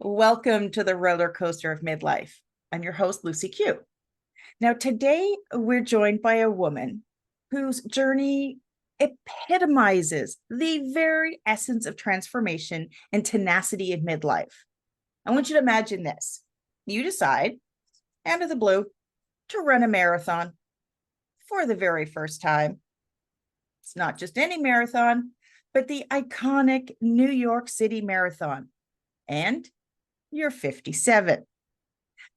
Welcome to the roller coaster of midlife. I'm your host, Lucy Q. Now, today we're joined by a woman whose journey epitomizes the very essence of transformation and tenacity in midlife. I want you to imagine this. You decide, out of the blue, to run a marathon for the very first time. It's not just any marathon, but the iconic New York City Marathon. And you're 57.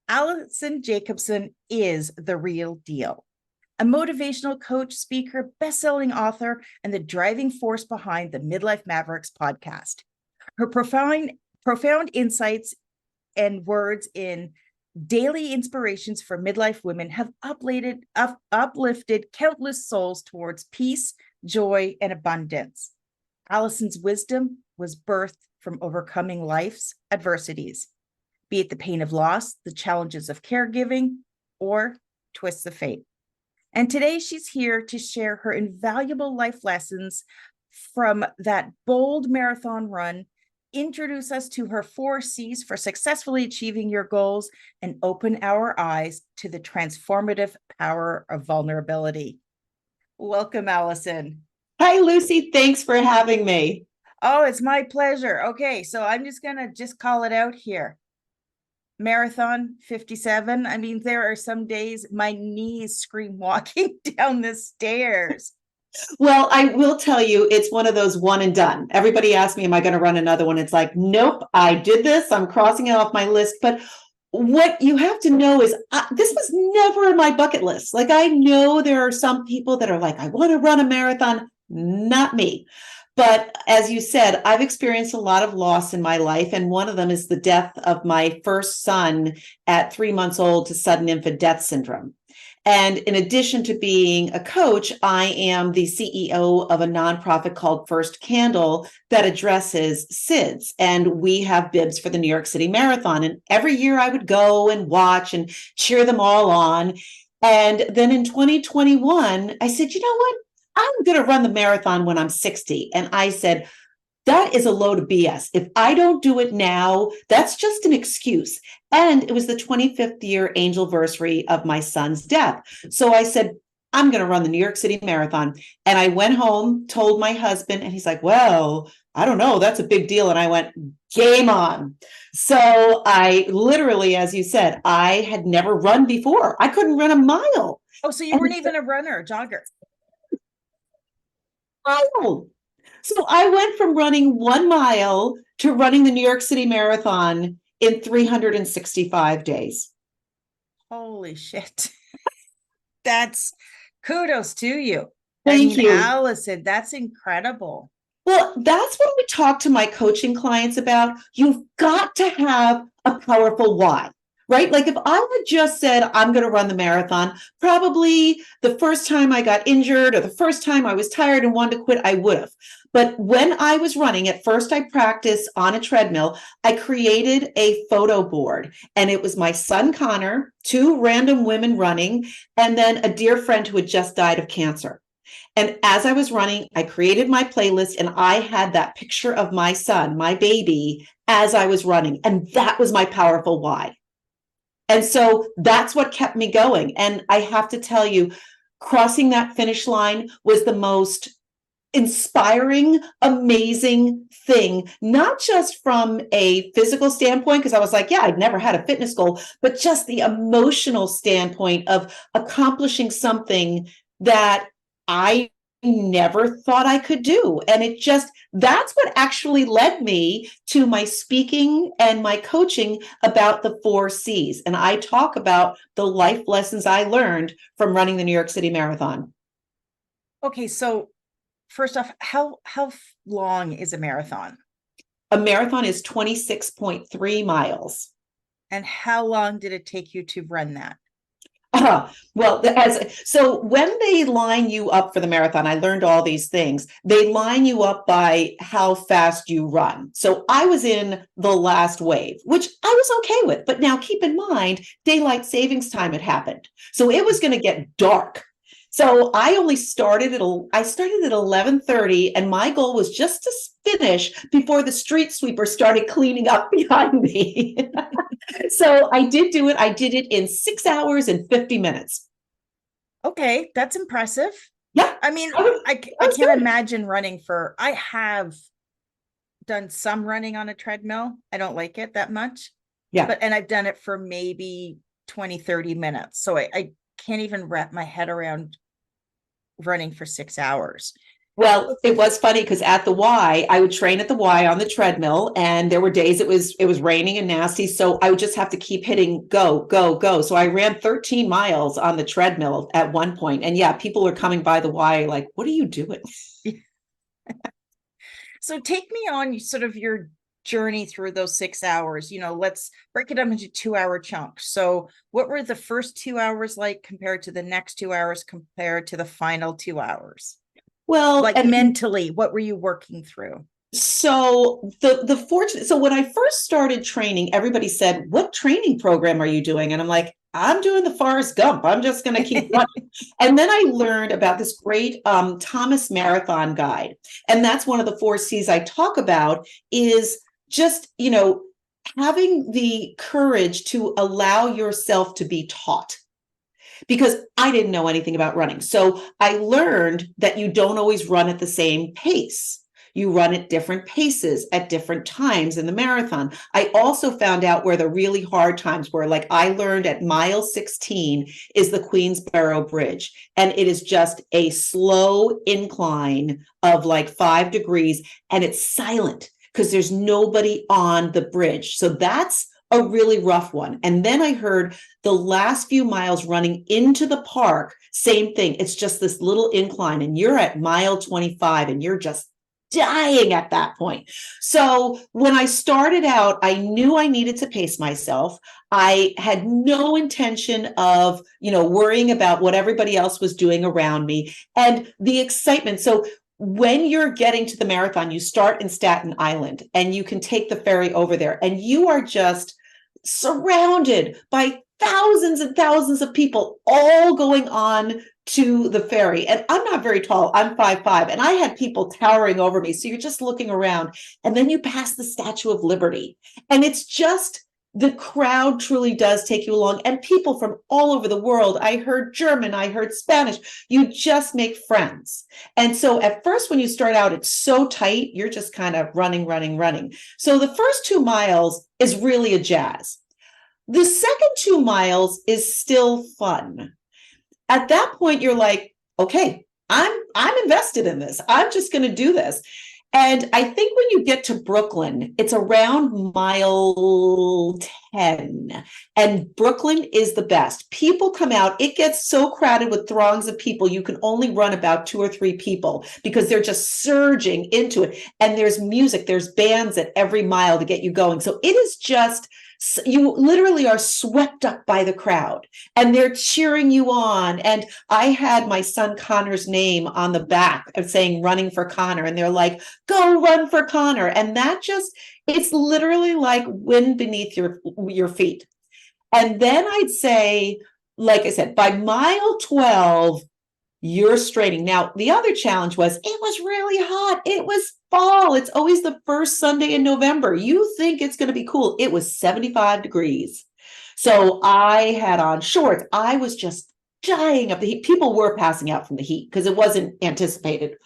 Alison Jacobson is the real deal. A motivational coach, speaker, best-selling author, and the driving force behind the Midlife Mavericks podcast. Her profound insights and words in Daily Inspirations for Midlife Women have uplifted countless souls towards peace, joy, and abundance. Alison's wisdom was birthed from overcoming life's adversities, be it the pain of loss, the challenges of caregiving, or twists of fate. And today she's here to share her invaluable life lessons from that bold marathon run, introduce us to her 4 C's for successfully achieving your goals, and open our eyes to the transformative power of vulnerability. Welcome, Alison. Hi, Lucy. Thanks for having me. Oh, it's my pleasure. Okay, so I'm just going to call it out here. Marathon 57. I mean, there are some days my knees scream walking down the stairs. Well, I will tell you, it's one of those one and done. Everybody asks me, am I going to run another one? It's like, nope, I did this. I'm crossing it off my list. But what you have to know is this was never in my bucket list. Like, I know there are some people that are like, I want to run a marathon. Not me. But as you said, I've experienced a lot of loss in my life. And one of them is the death of my first son at 3 months old to sudden infant death syndrome. And in addition to being a coach, I am the CEO of a nonprofit called First Candle that addresses SIDS. And we have bibs for the New York City Marathon. And every year I would go and watch and cheer them all on. And then in 2021, I said, you know what? I'm going to run the marathon when I'm 60. And I said, that is a load of BS. If I don't do it now, that's just an excuse. And it was the 25th year anniversary of my son's death. So I said, I'm going to run the New York City Marathon. And I went home, told my husband, and he's like, well, I don't know. That's a big deal. And I went, game on. So I literally, as you said, I had never run before. I couldn't run a mile. Oh, so you weren't even a runner, a jogger. So I went from running 1 mile to running the New York City Marathon in 365 days. Holy shit. That's kudos to you. Thank you. Alison, that's incredible. Well, that's what we talk to my coaching clients about. You've got to have a powerful why. Right? Like if I had just said, I'm going to run the marathon, probably the first time I got injured or the first time I was tired and wanted to quit, I would have. But when I was running, at first I practiced on a treadmill. I created a photo board, and it was my son, Connor, 2 random women running, and then a dear friend who had just died of cancer. And as I was running, I created my playlist, and I had that picture of my son, my baby, as I was running. And that was my powerful why. And so that's what kept me going. And I have to tell you, crossing that finish line was the most inspiring, amazing thing, not just from a physical standpoint, because I was like, yeah, I'd never had a fitness goal, but just the emotional standpoint of accomplishing something that I never thought I could do. And that's what actually led me to my speaking and my coaching about the 4 C's. And I talk about the life lessons I learned from running the New York City Marathon. Okay, so first off, how long is a marathon? A marathon is 26.3 miles. And how long did it take you to run that? Well, so when they line you up for the marathon, I learned all these things. They line you up by how fast you run. So I was in the last wave, which I was okay with. But now keep in mind, daylight savings time had happened. So it was going to get dark. So I started at 11:30, and my goal was just to finish before the street sweeper started cleaning up behind me. So I did do it. I did it in 6 hours and 50 minutes. Okay, that's impressive. Yeah. I mean, I can't good. imagine running I have done some running on a treadmill. I don't like it that much. Yeah. And I've done it for maybe 20, 30 minutes. So I can't even wrap my head around running for 6 hours. Well, it was funny because at the Y, I would train at the Y on the treadmill, and there were days it was raining and nasty, so I would just have to keep hitting go, go, go. So I ran 13 miles on the treadmill at one point, and yeah, people were coming by the Y like, "What are you doing?" So take me on sort of your journey through those 6 hours. Let's break it up into 2-hour chunks. So what were the first 2 hours like compared to the next 2 hours compared to the final 2 hours? Well, Like and mentally, what were you working through? so so when I first started training, everybody said, "What training program are you doing?" And I'm like, "I'm doing the Forrest Gump. I'm just going to keep running." And then I learned about this great Thomas Marathon guide, and that's one of the 4 C's I talk about is just having the courage to allow yourself to be taught, because I didn't know anything about running. So I learned that you don't always run at the same pace. You run at different paces at different times in the marathon. I also found out where the really hard times were. Like I learned at mile 16 is the Queensboro Bridge. And it is just a slow incline of like 5 degrees, and it's silent because there's nobody on the bridge. So that's a really rough one. And then I heard the last few miles running into the park, same thing. It's just this little incline, and you're at mile 25 and you're just dying at that point. So when I started out, I knew I needed to pace myself. I had no intention of, worrying about what everybody else was doing around me and the excitement. So when you're getting to the marathon, you start in Staten Island and you can take the ferry over there, and you are just surrounded by thousands and thousands of people all going on to the ferry. And I'm not very tall. I'm 5'5", and I had people towering over me. So you're just looking around, and then you pass the Statue of Liberty, and it's just the crowd truly does take you along, and people from all over the world. I heard German, I heard Spanish. You just make friends. And so at first, when you start out, it's so tight, you're just kind of running, running, running. So the first 2 miles is really a jazz. The second 2 miles is still fun. At that point, you're like, okay, I'm invested in this. I'm just going to do this. And I think when you get to Brooklyn, it's around mile 10. And Brooklyn is the best. People come out. It gets so crowded with throngs of people. You can only run about 2 or 3 people because they're just surging into it. And there's music, there's bands at every mile to get you going. So it is just, you literally are swept up by the crowd, and they're cheering you on. And I had my son Connor's name on the back of saying "running for Connor," and they're like, "Go run for Connor." And that just, it's literally like wind beneath your feet. And then I'd say, like I said, by mile 12, you're straining. Now, the other challenge was it was really hot. It was fall. It's always the first Sunday in November. You think it's going to be cool. It was 75 degrees. So I had on shorts. I was just dying of the heat. People were passing out from the heat because it wasn't anticipated.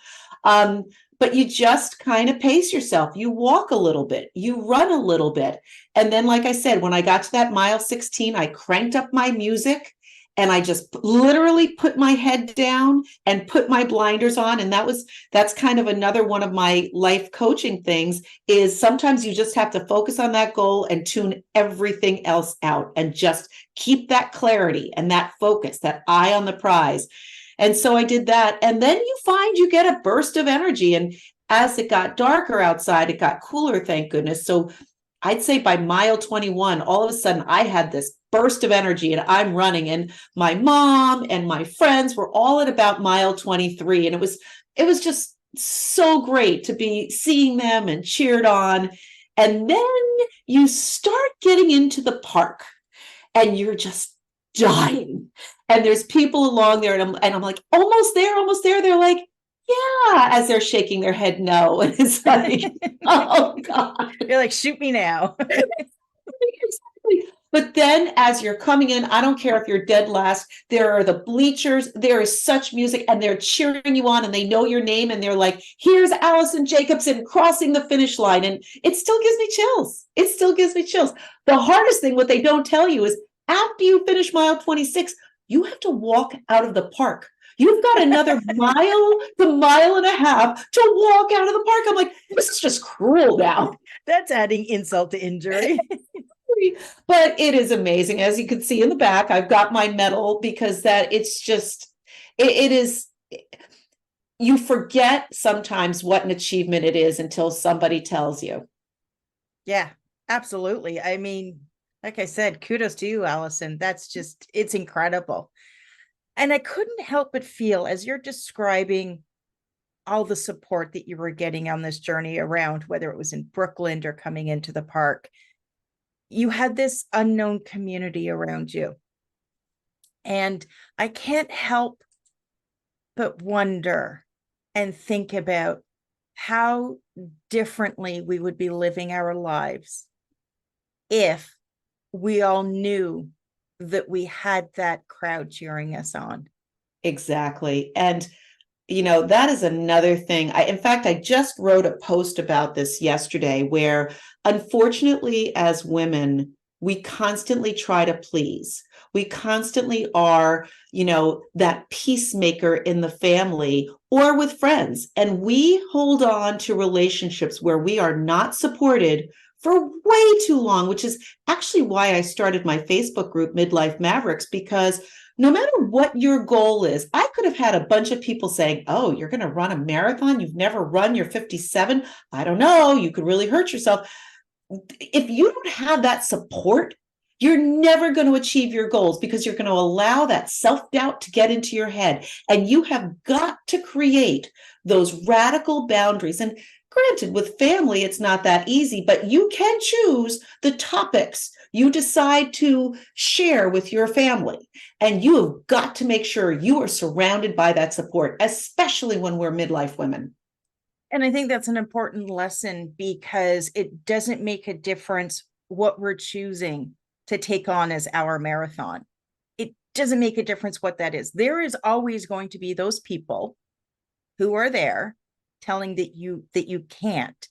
But you just kind of pace yourself. You walk a little bit, you run a little bit. And then, like I said, when I got to that mile 16, I cranked up my music, and I just literally put my head down and put my blinders on. And that's kind of another one of my life coaching things, is sometimes you just have to focus on that goal and tune everything else out and just keep that clarity and that focus, that eye on the prize. And so I did that. And then you find you get a burst of energy. And as it got darker outside, it got cooler, thank goodness. So I'd say by mile 21, all of a sudden I had this burst of energy, and I'm running, and my mom and my friends were all at about mile 23. And it was just so great to be seeing them and cheered on. And then you start getting into the park, and you're just dying. And there's people along there, and I'm like, almost there, almost there. They're like, yeah, as they're shaking their head no. And it's like, oh God. You're like, shoot me now. Exactly. But then as you're coming in, I don't care if you're dead last, there are the bleachers, there is such music, and they're cheering you on, and they know your name, and they're like, here's Alison Jacobson crossing the finish line. And it still gives me chills. It still gives me chills. The hardest thing, what they don't tell you, is after you finish mile 26, you have to walk out of the park. You've got another mile to mile and a half to walk out of the park. I'm like, this is just cruel now. That's adding insult to injury. But it is amazing. As you can see in the back, I've got my medal, because that it's just, it is, you forget sometimes what an achievement it is until somebody tells you. Yeah, absolutely. I mean, like I said, kudos to you, Alison. That's just, it's incredible. And I couldn't help but feel, as you're describing all the support that you were getting on this journey around, whether it was in Brooklyn or coming into the park, you had this unknown community around you. And I can't help but wonder and think about how differently we would be living our lives if we all knew that we had that crowd cheering us on. Exactly. And that is another thing. In fact, I just wrote a post about this yesterday, where unfortunately, as women, we constantly try to please. We constantly are, that peacemaker in the family or with friends. And we hold on to relationships where we are not supported for way too long, which is actually why I started my Facebook group, Midlife Mavericks, because no matter what your goal is, I could have had a bunch of people saying, oh, you're going to run a marathon? You've never run, you're 57. I don't know. You could really hurt yourself. If you don't have that support, you're never going to achieve your goals, because you're going to allow that self-doubt to get into your head. And you have got to create those radical boundaries. And granted, with family, it's not that easy, but you can choose the topics you decide to share with your family. And you have got to make sure you are surrounded by that support, especially when we're midlife women. And I think that's an important lesson, because it doesn't make a difference what we're choosing to take on as our marathon. It doesn't make a difference what that is. There is always going to be those people who are there telling that you can't.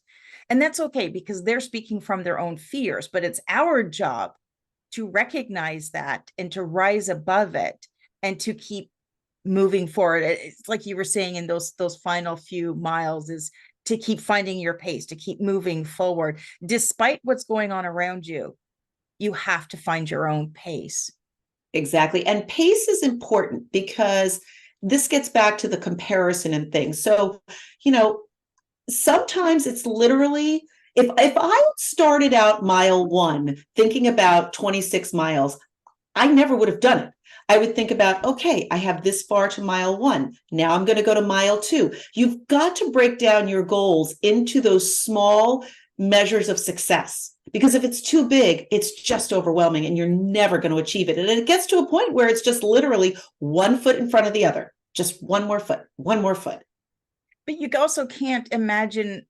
And that's okay, because they're speaking from their own fears, but it's our job to recognize that and to rise above it and to keep moving forward. It's like you were saying, in those final few miles, is to keep finding your pace, to keep moving forward. Despite what's going on around you, you have to find your own pace. Exactly. And pace is important, because this gets back to the comparison and things. So, sometimes it's literally, if I started out mile 1 thinking about 26 miles, I never would have done it. I would think about, okay, I have this far to mile 1. Now I'm going to go to mile 2. You've got to break down your goals into those small measures of success, because if it's too big, it's just overwhelming and you're never going to achieve it. And it gets to a point where it's just literally one foot in front of the other, just one more foot, one more foot. But you also can't imagine,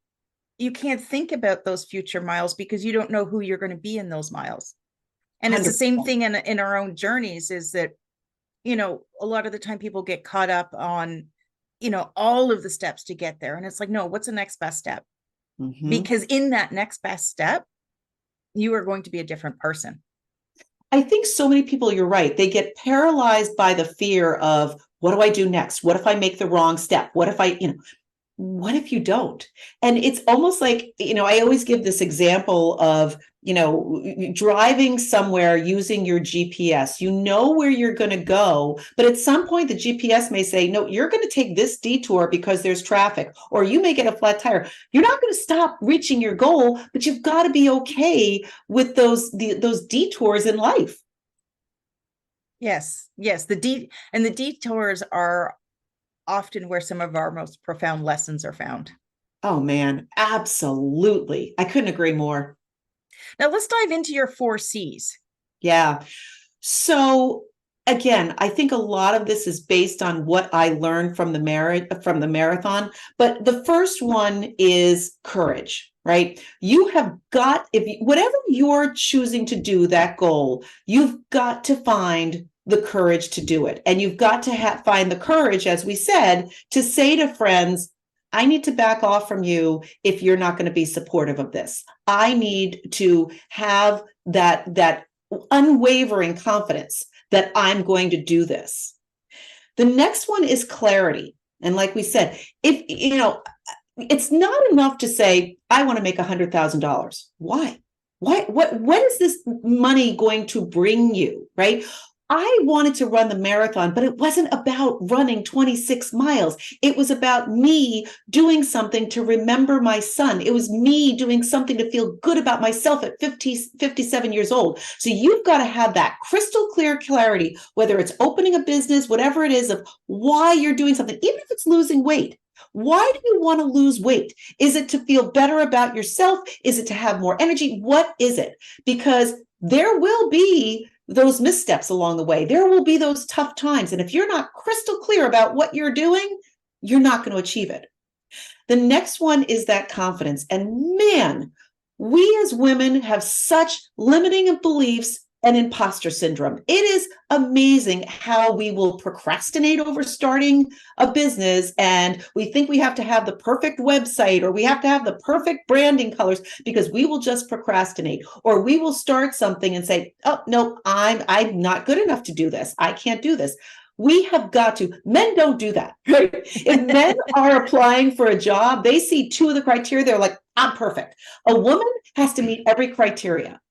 you can't think about those future miles, because you don't know who you're going to be in those miles. And 100%. It's the same thing in our own journeys, is that, a lot of the time people get caught up on, all of the steps to get there. And it's like, no, what's the next best step? Mm-hmm. Because in that next best step, you are going to be a different person. I think so many people, you're right, they get paralyzed by the fear of, what do I do next? What if I make the wrong step? What if what if you don't? And it's almost like, I always give this example of, driving somewhere using your GPS. You know where you're going to go, but at some point the GPS may say, no, you're going to take this detour because there's traffic, or you may get a flat tire. You're not going to stop reaching your goal, but you've got to be okay with those detours in life. Yes. The detours are often where some of our most profound lessons are found. Oh man, absolutely. I couldn't agree more. Now let's dive into your 4 C's. Yeah. So again, I think a lot of this is based on what I learned from the marathon. But the first one is courage, right? You have got, whatever you're choosing to do, that goal, you've got to find the courage to do it. And you've got to find the courage, as we said, to say to friends, I need to back off from you if you're not going to be supportive of this. I need to have that unwavering confidence that I'm going to do this. The next one is clarity. And like we said, if it's not enough to say, I want to make $100,000. Why? What is this money going to bring you, right? I wanted to run the marathon, but it wasn't about running 26 miles. It was about me doing something to remember my son. It was me doing something to feel good about myself at 57 years old. So you've got to have that crystal clear clarity, whether it's opening a business, whatever it is, of why you're doing something, even if it's losing weight. Why do you want to lose weight? Is it to feel better about yourself? Is it to have more energy? What is it? Because there will be those missteps along the way. There will be those tough times. And if you're not crystal clear about what you're doing, you're not going to achieve it. The next one is that confidence. And man, we as women have such limiting beliefs and imposter syndrome. It is amazing how we will procrastinate over starting a business, and we think we have to have the perfect website, or we have to have the perfect branding colors, because we will just procrastinate. Or we will start something and say, oh no, I'm not good enough to do this. I can't do this. We have got to, men don't do that. Right? If men are applying for a job, they see two of the criteria, they're like, I'm perfect. A woman has to meet every criteria.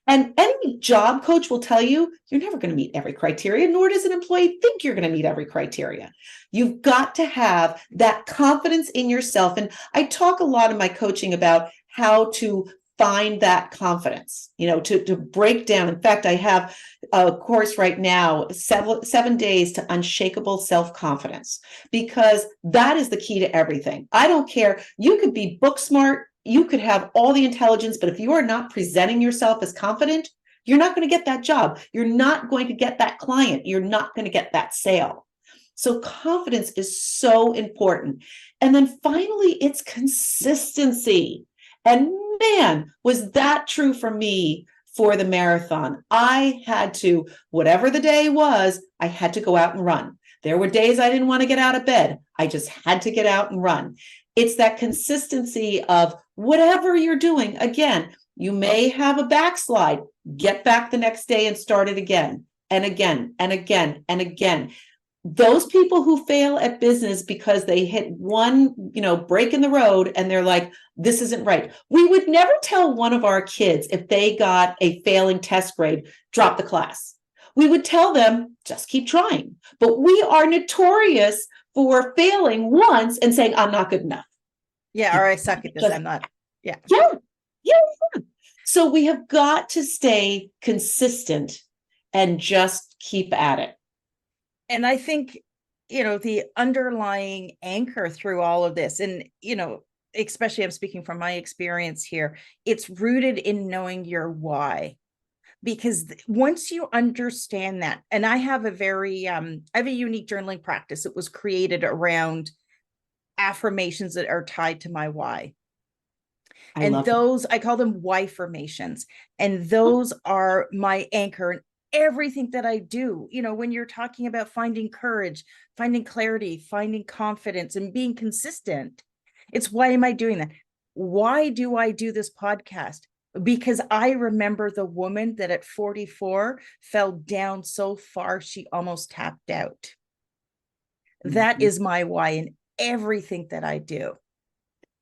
And any job coach will tell you, you're never going to meet every criteria, nor does an employee think you're going to meet every criteria. You've got to have that confidence in yourself. And I talk a lot in my coaching about how to find that confidence, to break down. In fact, I have a course right now, 7 days to unshakable self-confidence, because that is the key to everything. I don't care. You could be book smart. You could have all the intelligence, but if you are not presenting yourself as confident, you're not going to get that job. You're not going to get that client. You're not going to get that sale. So confidence is so important. And then finally, it's consistency. And man, was that true for me for the marathon. I had to, whatever the day was, I had to go out and run. There were days I didn't want to get out of bed. I just had to get out and run. It's that consistency of whatever you're doing. Again, you may have a backslide. Get back the next day and start it again and again and again and again. Those people who fail at business because they hit one, break in the road and they're like, this isn't right. We would never tell one of our kids, if they got a failing test grade, drop the class. We would tell them, just keep trying. But we are notorious for failing once and saying, I'm not good enough. Yeah, or I suck at this. I'm not. Yeah. Yeah. So we have got to stay consistent and just keep at it. And I think, the underlying anchor through all of this, and, especially I'm speaking from my experience here, it's rooted in knowing your why. Because once you understand that, and I have a unique journaling practice. It was created around affirmations that are tied to my why. And those, I call them why formations. And those are my anchor in everything that I do. When you're talking about finding courage, finding clarity, finding confidence, and being consistent, it's why am I doing that? Why do I do this podcast? Because I remember the woman that at 44 fell down so far she almost tapped out. Mm-hmm. That is my why in everything that I do.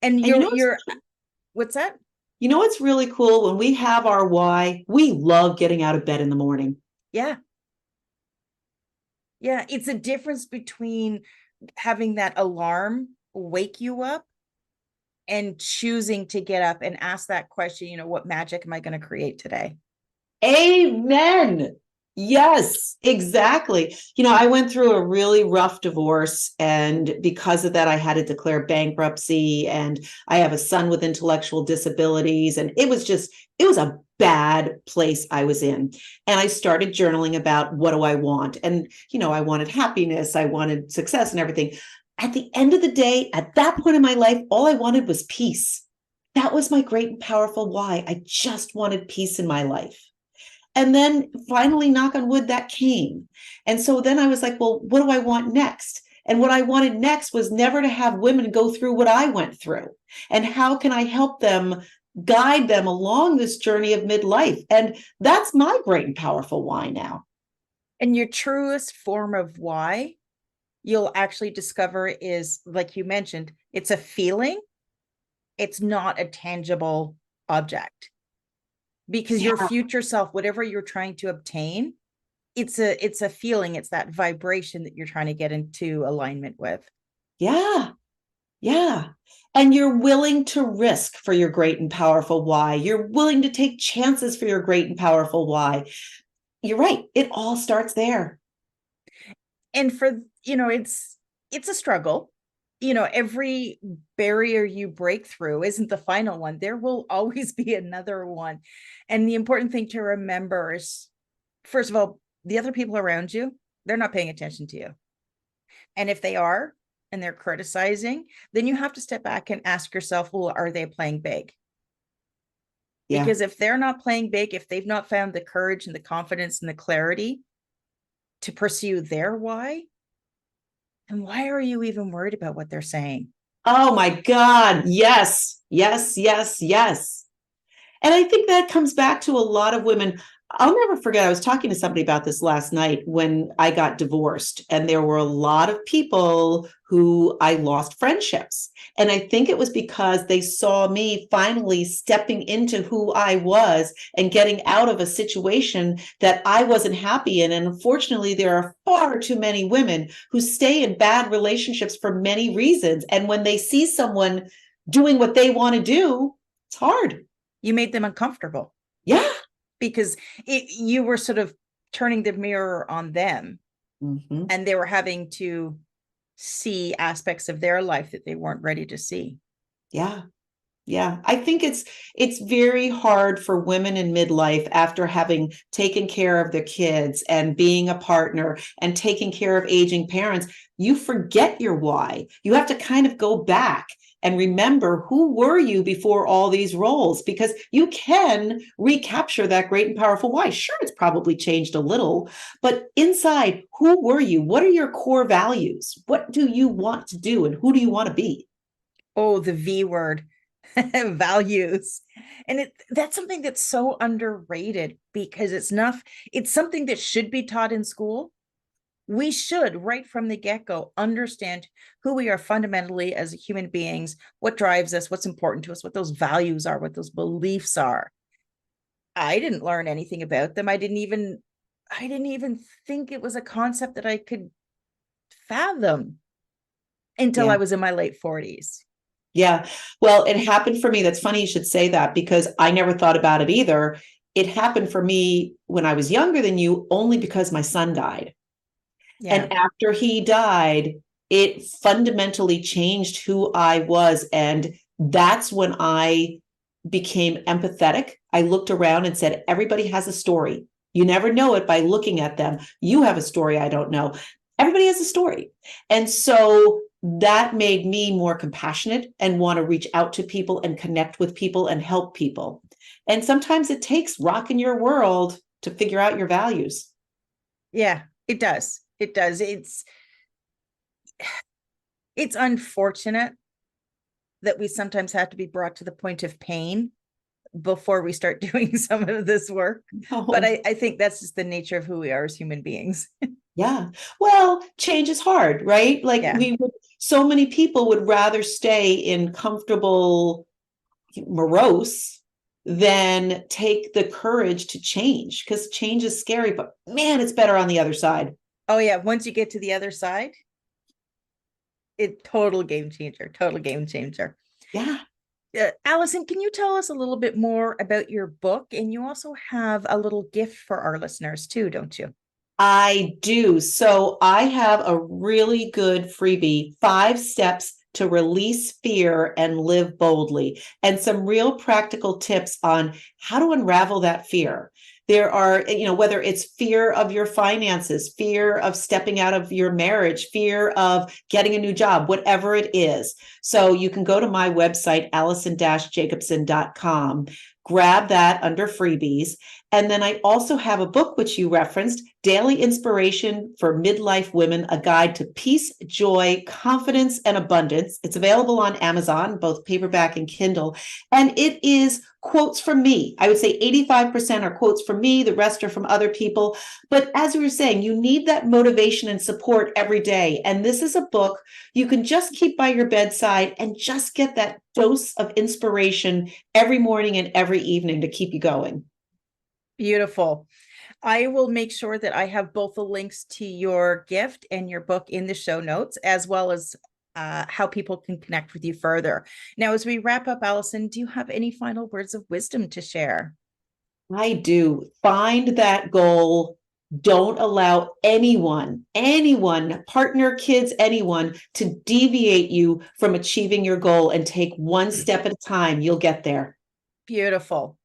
And you're what's that? What's really cool? When we have our why, we love getting out of bed in the morning. Yeah. Yeah. It's a difference between having that alarm wake you up and choosing to get up and ask that question, what magic am I going to create today? Amen. Yes, exactly. I went through a really rough divorce, and because of that, I had to declare bankruptcy, and I have a son with intellectual disabilities, and it was a bad place I was in. And I started journaling about what do I want? And, I wanted happiness, I wanted success and everything. At the end of the day, at that point in my life, all I wanted was peace. That was my great and powerful why. I just wanted peace in my life. And then finally, knock on wood, that came. And so then I was like, well, what do I want next? And what I wanted next was never to have women go through what I went through. And how can I help them, guide them along this journey of midlife? And that's my great and powerful why now. And your truest form of why you'll actually discover is, like you mentioned, it's a feeling. It's not a tangible object, because your Yeah. future self, whatever you're trying to obtain, it's a feeling. It's that vibration that you're trying to get into alignment with. Yeah. Yeah. And you're willing to risk for your great and powerful why. You're willing to take chances for your great and powerful why. You're right. It all starts there. And for, it's a struggle. Every barrier you break through isn't the final one. There will always be another one. And the important thing to remember is, first of all, the other people around you, they're not paying attention to you. And if they are, and they're criticizing, then you have to step back and ask yourself, well, are they playing big? Yeah. Because if they're not playing big, if they've not found the courage and the confidence and the clarity to pursue their why, then why are you even worried about what they're saying? Oh my God. Yes. Yes. Yes. Yes. And I think that comes back to a lot of women. I'll never forget, I was talking to somebody about this last night when I got divorced, and there were a lot of people who I lost friendships. And I think it was because they saw me finally stepping into who I was and getting out of a situation that I wasn't happy in. And unfortunately, there are far too many women who stay in bad relationships for many reasons. And when they see someone doing what they want to do, it's hard. You made them uncomfortable Yeah. because you were sort of turning the mirror on them, Mm-hmm. and they were having to see aspects of their life that they weren't ready to see. Yeah. Yeah. I think it's very hard for women in midlife after having taken care of their kids and being a partner and taking care of aging parents. You forget your why. You have to kind of go back and remember, who were you before all these roles? Because you can recapture that great and powerful why. Sure, it's probably changed a little, but inside, who were you? What are your core values? What do you want to do, and who do you want to be? Oh, the V word, values. And that's something that's so underrated, because it's something that should be taught in school. We should, right from the get-go, understand who we are fundamentally as human beings, what drives us, what's important to us, what those values are, what those beliefs are. I didn't learn anything about them. I didn't even think it was a concept that I could fathom until Yeah. I was in my late 40s. Yeah. Well, it happened for me. That's funny you should say that, because I never thought about it either. It happened for me when I was younger than you, only because my son died. Yeah. And after he died, it fundamentally changed who I was. And that's when I became empathetic. I looked around and said, everybody has a story. You never know it by looking at them. You have a story I don't know. Everybody has a story. And so that made me more compassionate and want to reach out to people and connect with people and help people. And sometimes it takes rocking your world to figure out your values. Yeah, it does. It does. It's unfortunate that we sometimes have to be brought to the point of pain before we start doing some of this work. But Oh, I think that's just the nature of who we are as human beings. yeah. Well, change is hard, right? Like Yeah. so many people would rather stay in comfortable morose than take the courage to change, because change is scary, but man, it's better on the other side. Oh, yeah. Once you get to the other side, total game changer, total game changer. Yeah. Alison, can you tell us a little bit more about your book? And you also have a little gift for our listeners too, don't you? I do. So I have a really good freebie, 5 steps to release fear and live boldly, and some real practical tips on how to unravel that fear. There are, whether it's fear of your finances, fear of stepping out of your marriage, fear of getting a new job, whatever it is. So you can go to my website, alison-jacobson.com, grab that under freebies. And then I also have a book, which you referenced, Daily Inspiration for Midlife Women, a guide to peace, joy, confidence, and abundance. It's available on Amazon, both paperback and Kindle. And it is quotes from me. I would say 85% are quotes from me. The rest are from other people. But as we were saying, you need that motivation and support every day. And this is a book you can just keep by your bedside and just get that dose of inspiration every morning and every evening to keep you going. Beautiful. I will make sure that I have both the links to your gift and your book in the show notes, as well as how people can connect with you further. Now, as we wrap up, Alison, do you have any final words of wisdom to share? I do. Find that goal. Don't allow anyone, partner, kids, anyone, to deviate you from achieving your goal, and take one step at a time. You'll get there. Beautiful.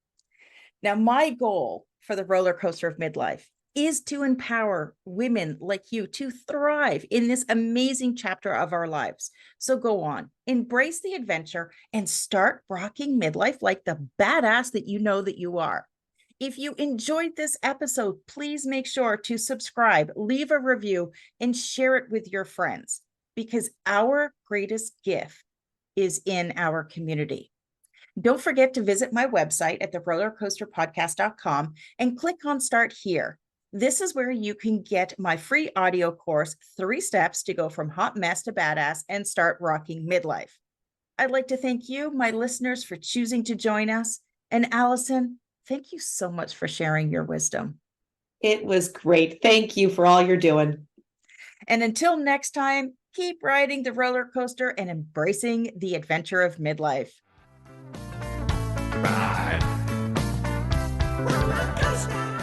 Now, my goal for the roller coaster of midlife is to empower women like you to thrive in this amazing chapter of our lives. So go on, embrace the adventure, and start rocking midlife like the badass that you know that you are. If you enjoyed this episode, please make sure to subscribe, leave a review, and share it with your friends, because our greatest gift is in our community. Don't forget to visit my website at therollercoasterpodcast.com and click on Start Here. This is where you can get my free audio course, 3 Steps to Go from Hot Mess to Badass and Start Rocking Midlife. I'd like to thank you, my listeners, for choosing to join us. And Alison, thank you so much for sharing your wisdom. It was great. Thank you for all you're doing. And until next time, keep riding the roller coaster and embracing the adventure of midlife. Ride. Roller coaster.